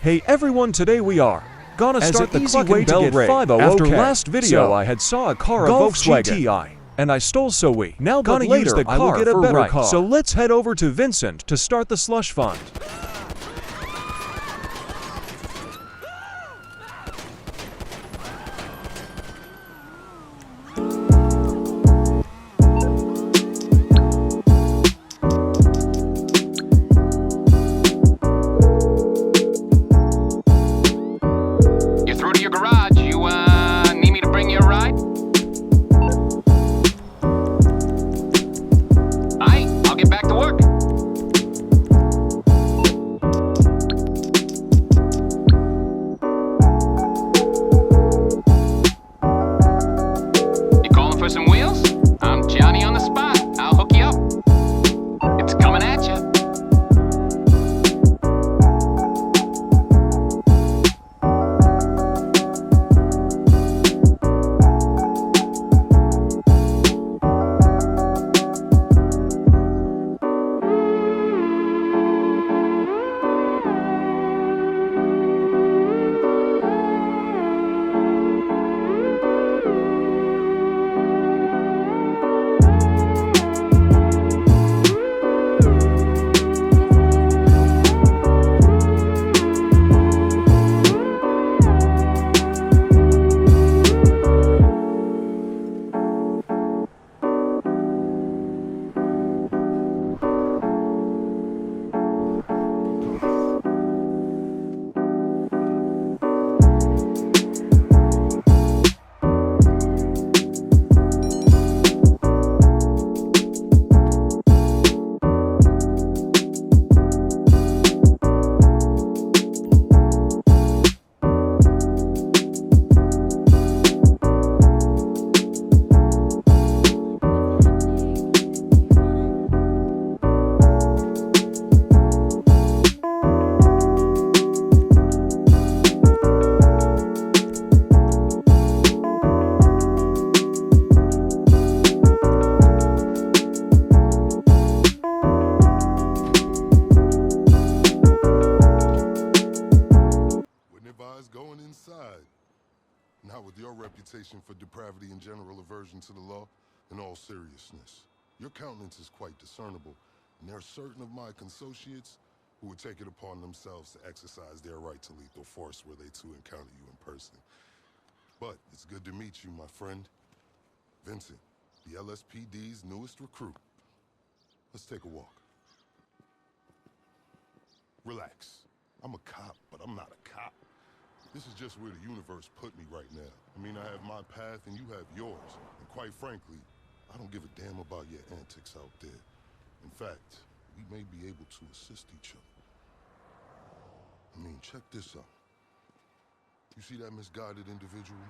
Hey everyone, today we are gonna start the easy Cluck way and to Bell get raid. 5-0, After okay. last video, So, I had saw a car, a Golf Volkswagen GTI. and I stole, so we now But gonna later, use the I will car get a for better right. car. So let's head over to Vincent to start the slush fund. You're through to your garage. You, need me to bring you a ride? Aight, I'll get back to work. You calling for some wheels? I'm Johnny on the spot. I'll hook you up. It's coming at you. Wouldn't advise going inside. Not with your reputation for depravity and general aversion to the law. In all seriousness, your countenance is quite discernible, and there are certain of my consociates who would take it upon themselves to exercise their right to lethal force were they to encounter you in person. But it's good to meet you, my friend. Vincent, the LSPD's newest recruit. Let's take a walk. Relax. I'm a cop, but I'm not a cop. This is just where the universe put me right now. I mean, I have my path and you have yours. And quite frankly, I don't give a damn about your antics out there. In fact, we may be able to assist each other. I mean, check this out. You see that misguided individual?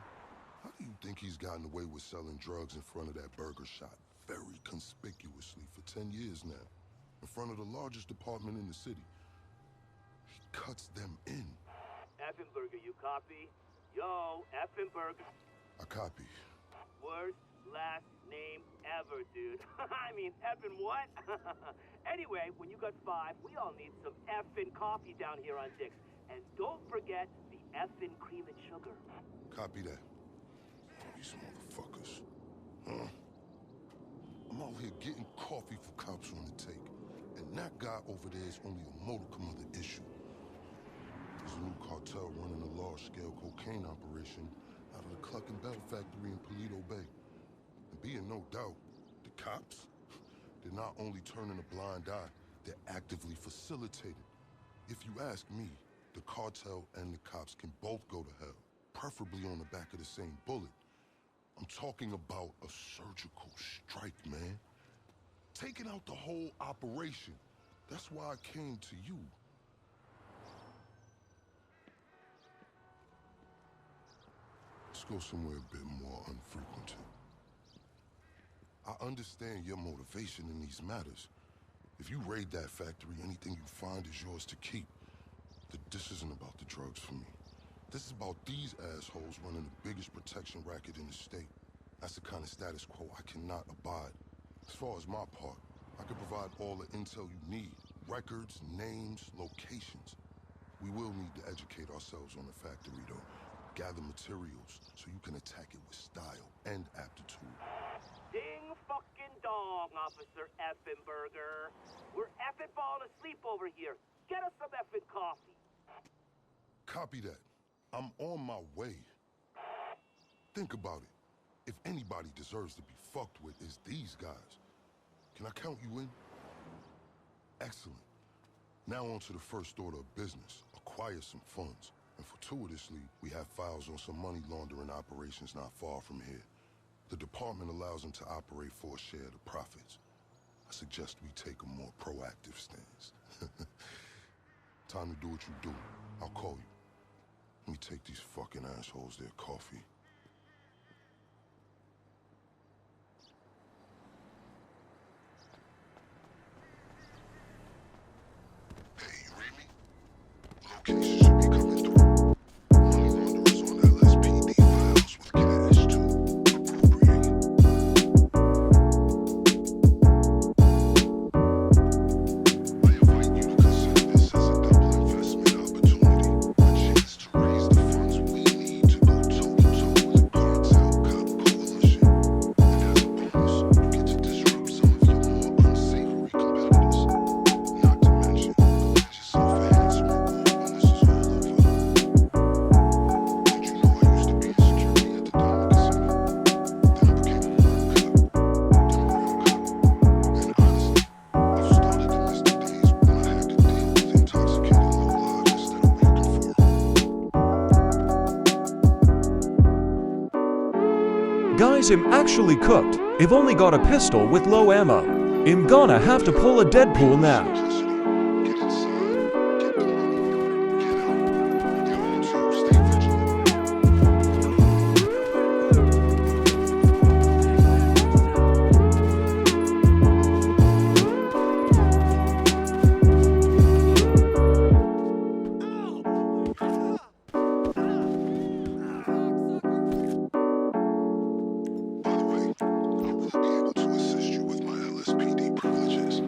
How do you think he's gotten away with selling drugs in front of that burger shop very conspicuously for 10 years now? In front of the largest department in the city. He cuts them in. Effenberger, you copy? Yo, Effenberger. I copy. Worst last name ever, dude. I mean, effing what? Anyway, when you got 5, we all need some effing coffee down here on Dick's. And don't forget the effing cream and sugar. Copy that. These motherfuckers. Huh? I'm out here getting coffee for cops on the take. And that guy over there is only a modicum of the issue. There's a new cartel running a large-scale cocaine operation out of the Cluck and Bell factory in Paleto Bay. And be in no doubt, the cops, they're not only turning a blind eye, they're actively facilitating. If you ask me, the cartel and the cops can both go to hell, preferably on the back of the same bullet. I'm talking about a surgical strike, man. Taking out the whole operation. That's why I came to you. Let's go somewhere a bit more unfrequented. I understand your motivation in these matters. If you raid that factory, anything you find is yours to keep. This isn't about the drugs for me. This is about these assholes running the biggest protection racket in the state. That's the kind of status quo I cannot abide. As far as my part, I can provide all the intel you need. Records, names, locations. We will need to educate ourselves on the factory, though. Gather materials so you can attack it with style and aptitude. Ding fucking dong, Officer Effenberger. We're effing falling asleep over here. Get us some effing coffee. Copy that. I'm on my way. Think about it. If anybody deserves to be fucked with, it's these guys. Can I count you in? Excellent. Now on to the first order of business. Acquire some funds. And fortuitously, we have files on some money laundering operations not far from here. The department allows them to operate for a share of the profits. I suggest we take a more proactive stance. Time to do what you do. I'll call you. Let me take these fucking assholes their coffee. Hey, you read me? Location should be coming through. Money launderers on LSPD files with cash too. Appropriate. I invite you to consider this as a double investment opportunity. A chance to raise the funds we need to go toe-to-toe with the cartel cop coalition. And as a bonus, you get to disrupt some of your more unsavory competitors. Not to mention, get yourself a handsome reward when this is all over. Don't you know I used to be in security at the Diamond Casino? Then I became a real cop. Then a real cop. And honestly, I've started to miss the days when I had to deal with intoxicated lowlives instead of working for them. Guys, I'm actually cooked. I've only got a pistol with low ammo. I'm gonna have to pull a Deadpool now. Simplicity. Get inside, get the money, get out. You all too, stay vigilant. By the way, I will be able to assist you with my LSPD privileges.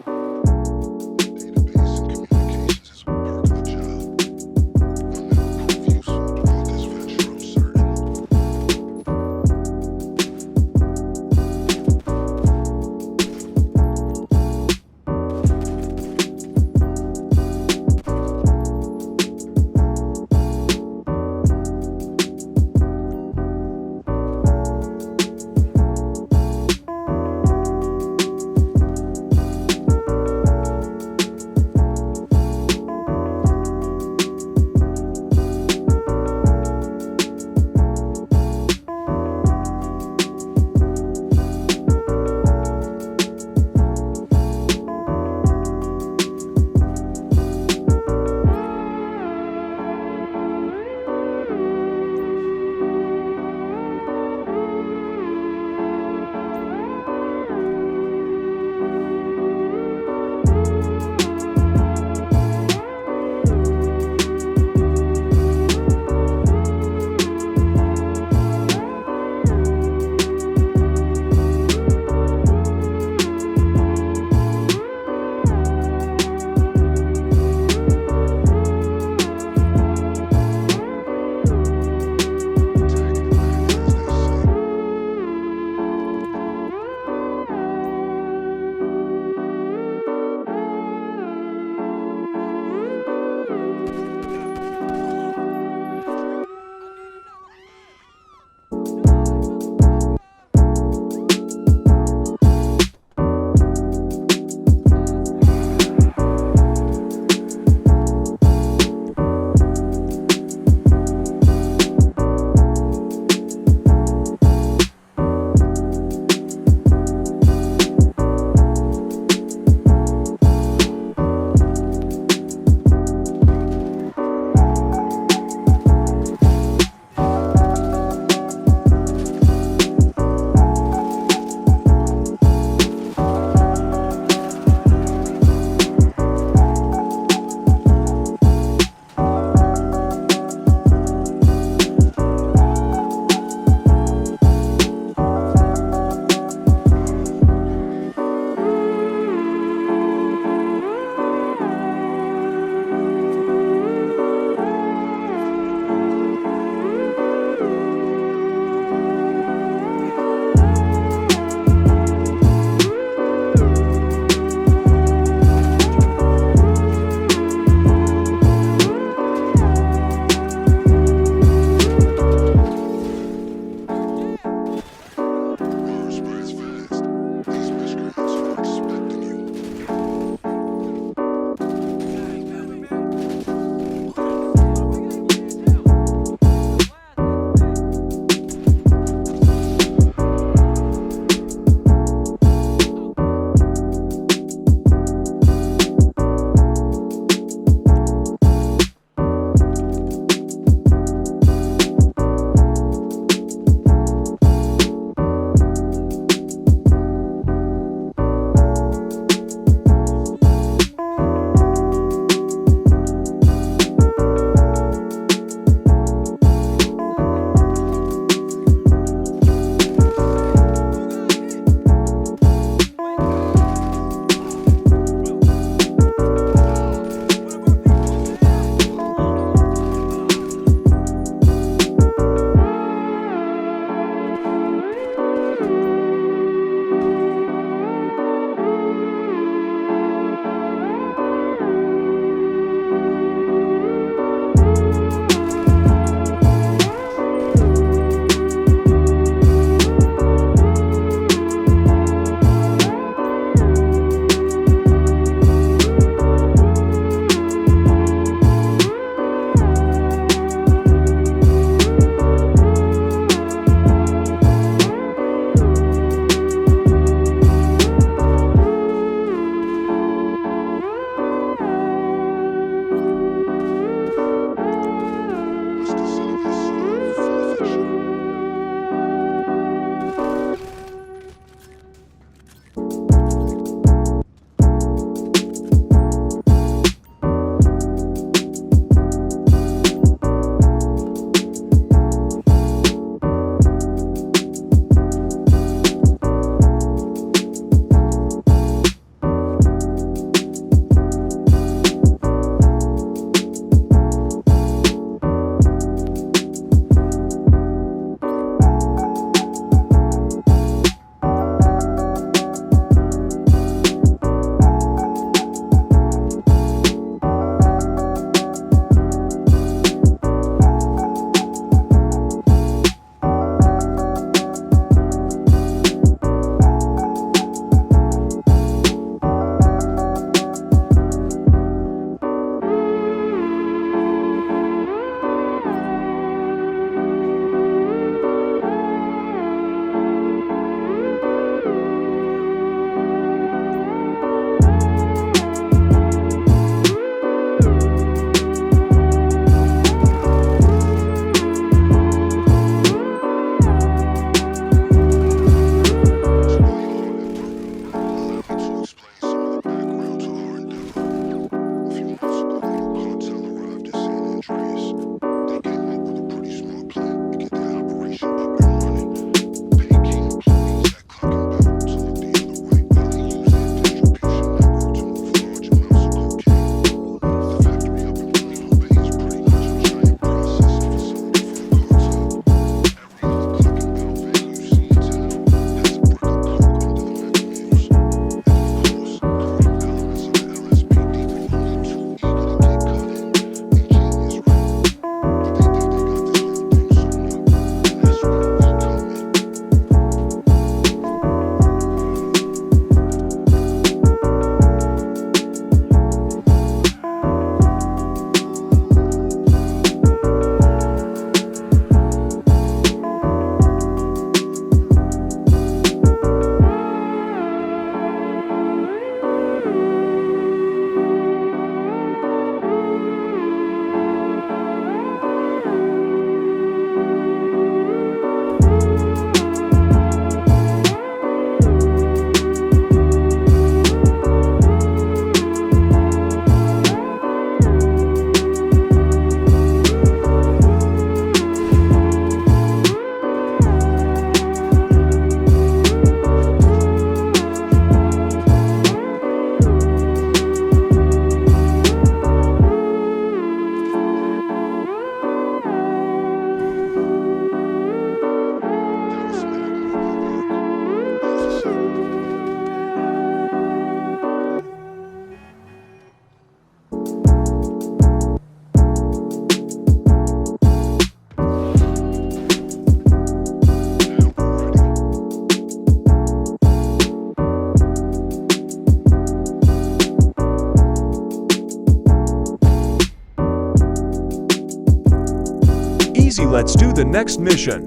easy, let's do the next mission.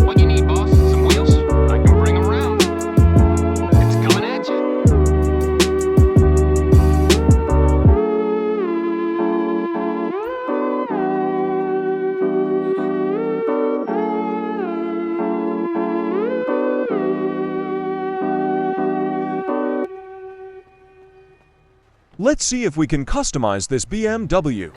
What you need, boss? Some wheels? I can bring 'em round. It's coming at you. Let's see if we can customize this BMW.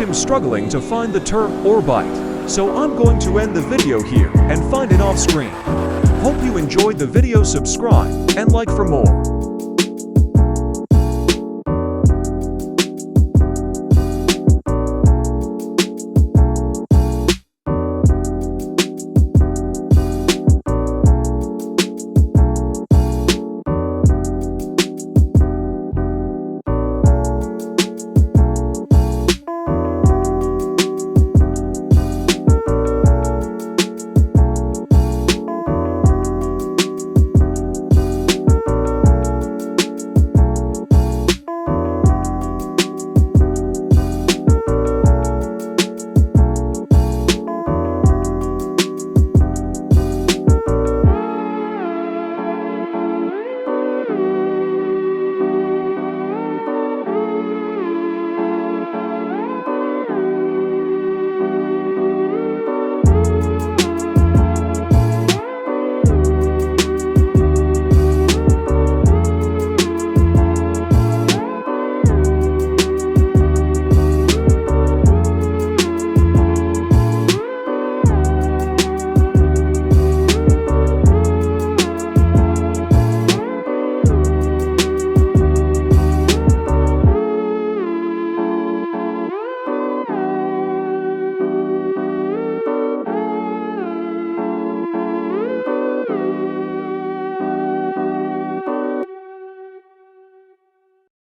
him struggling to find the turret or bite. So I'm going to end the video here and find it off screen. Hope you enjoyed the video. Subscribe and like for more.